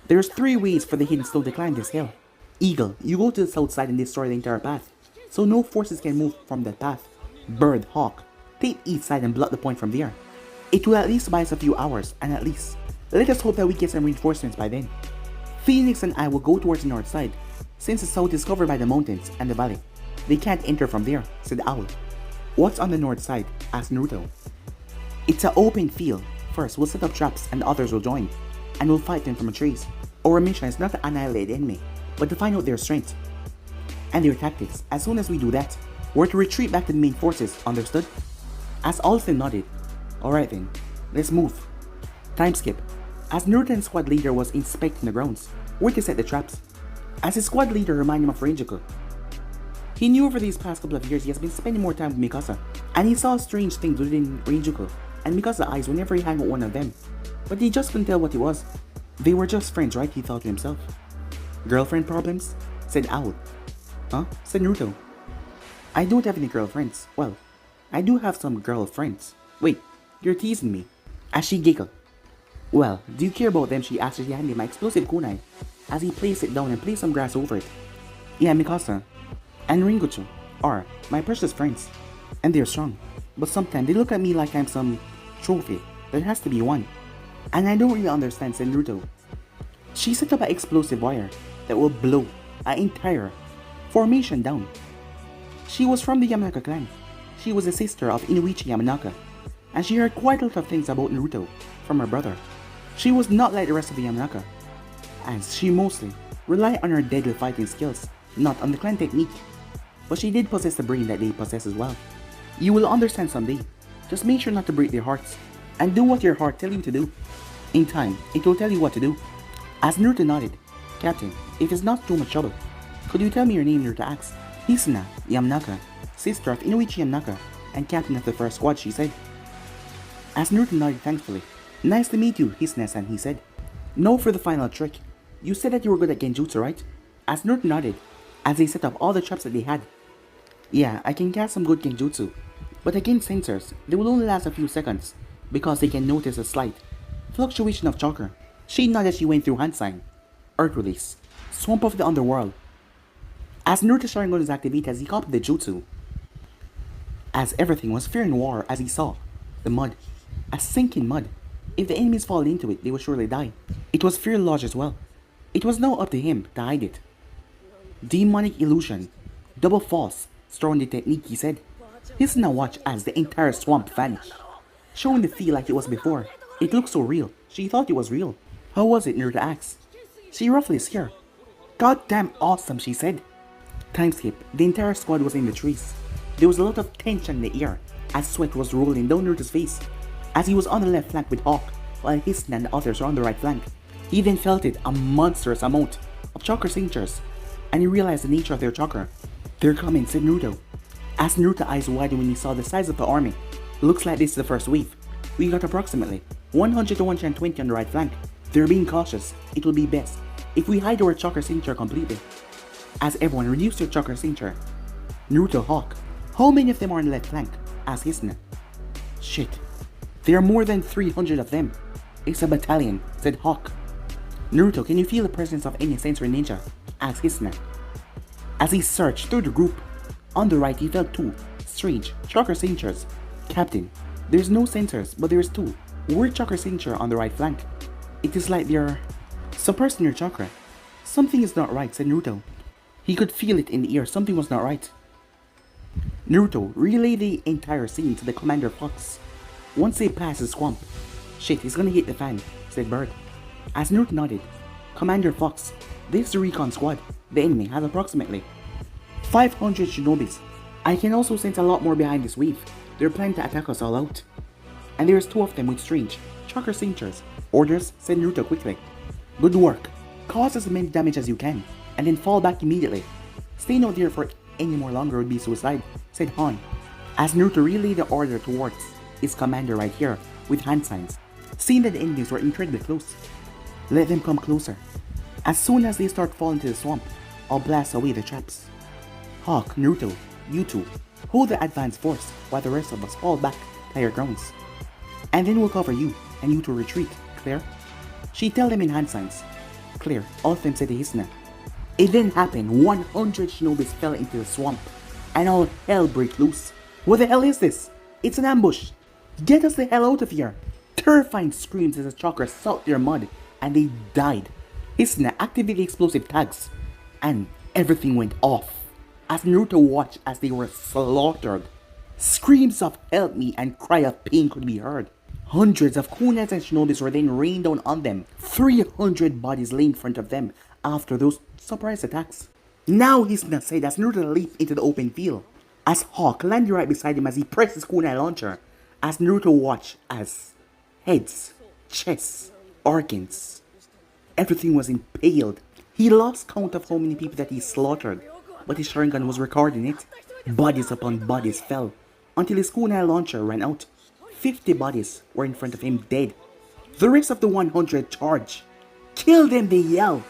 Speaker 1: There's 3 ways for the hidden snow to climb this hill. Eagle, you go to the south side and destroy the entire path, so no forces can move from that path. Bird, Hawk, take each side and block the point from there. It will at least buy us a few hours, and at least, let us hope that we get some reinforcements by then. Phoenix and I will go towards the north side, since the south is covered by the mountains and the valley. They can't enter from there, said Owl. What's on the north side? Asked Naruto. It's an open field. First, we'll set up traps and others will join, and we'll fight them from the trees. Our mission is not to annihilate the enemy, but to find out their strength and their tactics. As soon as we do that, we're to retreat back to the main forces, understood? As all of them nodded. Alright then, let's move. Time skip. As Naruto's squad leader was inspecting the grounds, where to set the traps. As his squad leader reminded him of Rengoku. He knew over these past couple of years he has been spending more time with Mikasa, and he saw strange things within Rengoku and Mikasa's eyes whenever he hung with one of them. But he just couldn't tell what it was. They were just friends, right? He thought to himself. Girlfriend problems? Said Owl. Huh? Said Naruto. I don't have any girlfriends. Well, I do have some girlfriends. Wait, you're teasing me. As she giggled. Well, do you care about them? She asked as he handed my explosive kunai, as he placed it down and placed some grass over it. Yeah, Mikasa and Ringochu are my precious friends, and they're strong. But sometimes they look at me like I'm some trophy. There has to be one. And I don't really understand, said Naruto. She set up an explosive wire that will blow an entire formation down. She was from the Yamanaka clan. She was a sister of Inuichi Yamanaka, and she heard quite a lot of things about Naruto from her brother. She was not like the rest of the Yamanaka, as she mostly relied on her deadly fighting skills, not on the clan technique. But she did possess the brain that they possess as well. You will understand someday. Just make sure not to break their hearts, and do what your heart tells you to do. In time, it will tell you what to do. As Naruto nodded, Captain, if it's not too much trouble, could you tell me your name? Naruto asked. Hisuna Yamanaka. sister of Inuichi and Naka, and captain of the first squad, she said. As Naruto nodded thankfully. Nice to meet you, Hisne-san, he said. Now for the final trick. You said that you were good at genjutsu, right? As Naruto nodded, as they set up all the traps that they had. Yeah, I can cast some good genjutsu, but against sensors, they will only last a few seconds, because they can notice a slight fluctuation of chakra. She nodded as she went through hand sign. Earth release. Swamp of the underworld. As Naruto's Sharingan was activated as he copied the jutsu. As everything was fear and war as he saw the mud. A sinking mud. If the enemies fall into it, they will surely die. It was Fear Lodge as well. It was now up to him to hide it. Demonic illusion. Double false. Strong the technique, he said. Hisna watched as the entire swamp vanished, showing the feel like it was before. It looked so real. She thought it was real. How was it, Naruto asked. She roughly scared. Goddamn awesome, she said. Time skip. The entire squad was in the trees. There was a lot of tension in the air as sweat was rolling down Naruto's face as he was on the left flank with Hawk while Hisna and the others were on the right flank. He then felt it a monstrous amount of chakra signatures and he realized the nature of their chakra. They're coming, said Naruto. As Naruto's eyes widened when he saw the size of the army. Looks like this is the first wave. We got approximately 100 to 120 on the right flank. They're being cautious. It will be best if we hide our chakra signature completely. As everyone reduced their chakra signature. Naruto, Hawk. How many of them are on the left flank? Asked Hisna. Shit. There are more than 300 of them. It's a battalion, said Hawk. Naruto, can you feel the presence of any sensory ninja? Asked Hisna. As he searched through the group, on the right he felt two strange chakra signatures. Captain, there's no sensors, but there's two word chakra signature on the right flank. It is like they're suppressing your chakra. Something is not right, said Naruto. He could feel it in the air, something was not right. Naruto relayed the entire scene to the Commander Fox. Once they passed the swamp. Shit, he's gonna hit the fan, said Bird. As Naruto nodded, Commander Fox, this is the recon squad. The enemy has approximately 500 shinobis. I can also sense a lot more behind this wave. They're planning to attack us all out. And there's two of them with strange chakra signatures. Orders, said Naruto quickly. Good work. Cause as many damage as you can, and then fall back immediately. Staying out there for any more longer would be suicide, said Han. As Naruto relayed the order towards his commander right here, with hand signs, seeing that the enemies were incredibly close. Let them come closer. As soon as they start falling to the swamp, I'll blast away the traps. Hawk, Naruto, you two, hold the advance force while the rest of us fall back to higher grounds. And then we'll cover you, and you to retreat, clear? She told them in hand signs. Clear, all of them said to Hisna. It then happened, 100 shinobis fell into the swamp, and all hell broke loose. What the hell is this? It's an ambush! Get us the hell out of here! Terrifying screams as the chakra sucked their mud, and they died. Hisna activated the explosive tags, and everything went off. As Naruto watched as they were slaughtered, screams of help me and cry of pain could be heard. Hundreds of kunais and shinobis were then rained down on them. 300 bodies lay in front of them after those surprise attacks. Now Hisna said as Naruto leaped into the open field, as Hawk landed right beside him as he pressed his kunai launcher, as Naruto watched as heads, chests, organs, everything was impaled. He lost count of how many people that he slaughtered, but his Sharingan was recording it. Bodies upon bodies fell, until his kunai launcher ran out. 50 bodies were in front of him dead. The rest of the 100 charged. Kill them, they yell.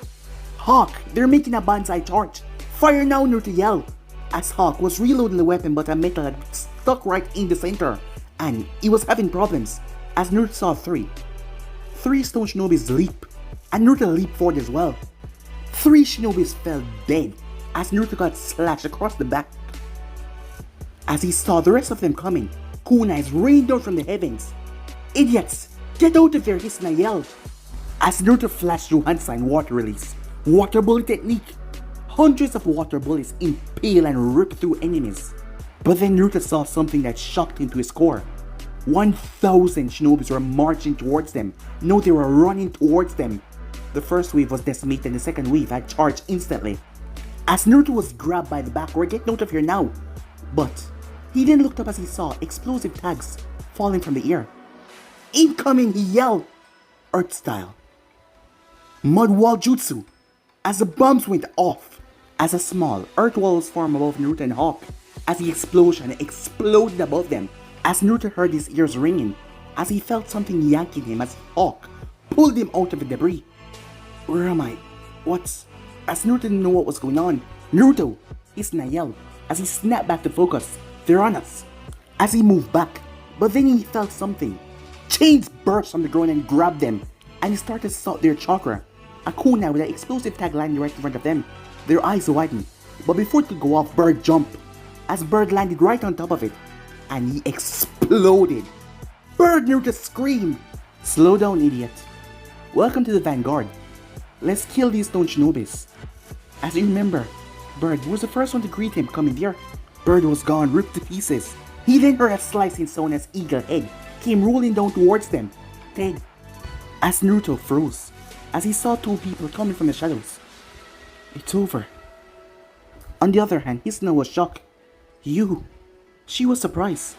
Speaker 1: Hawk, they're making a banzai charge. Fire now, Naruto yelled. As Hawk was reloading the weapon, but a metal had stuck right in the center, and he was having problems. As Naruto saw three stone shinobis leap, and Naruto leaped forward as well. 3 shinobis fell dead, as Naruto got slashed across the back. As he saw the rest of them coming, kunais rained down from the heavens. Idiots! Get out of there, Hisna yelled. As Naruto flashed through hand sign water release, water bully technique. Hundreds of water bullets impale and rip through enemies. But then Naruto saw something that shocked him to his core. 1,000 shinobis were marching towards them. No, they were running towards them. The first wave was decimated and the second wave had charged instantly. As Naruto was grabbed by the back, we're getting out of here now. But he then looked up as he saw explosive tags falling from the air. Incoming, he yelled. Earth style. Mud wall jutsu. As the bombs went off, as a small earth wall was formed above Naruto and Hawk, as the explosion exploded above them. As Naruto heard his ears ringing, as he felt something yanking him as Hawk pulled him out of the debris. Where am I? What's... As Naruto didn't know what was going on, Naruto! Hisuna yelled as he snapped back to focus. They're on us. As he moved back, but then he felt something. Chains burst from the ground and grabbed them, and he started to salt their chakra. A kunai with an explosive tag landed right in front of them. Their eyes widened, but before it could go off, Bird jumped. As Bird landed right on top of it, and he exploded. Bird Naruto screamed. Slow down, idiot. Welcome to the Vanguard. Let's kill these stone shinobis. As you remember, Bird was the first one to greet him coming there. Bird was gone, ripped to pieces. He then heard a slicing sound as Eagle Head came rolling down towards them, dead. As Naruto froze, as he saw two people coming from the shadows. It's over. On the other hand, Hisuna was shocked. You. She was surprised.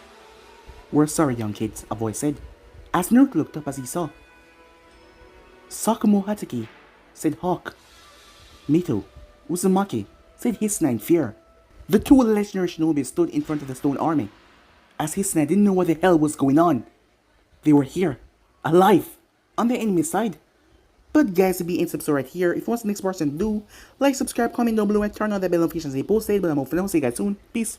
Speaker 1: We're sorry, young kids, a voice said, as Naruto looked up as he saw. Sakumo Hatake, said Hawk. Mito, Uzumaki, said Hisuna in fear. The two legendary shinobi stood in front of the stone army, as Hisuna didn't know what the hell was going on. They were here, alive, on the enemy side. But guys, to be in subscribe right here. If you want the next person to do, like, subscribe, comment down below, and turn on the bell notifications they posted. But I'm off for now. See you guys soon. Peace.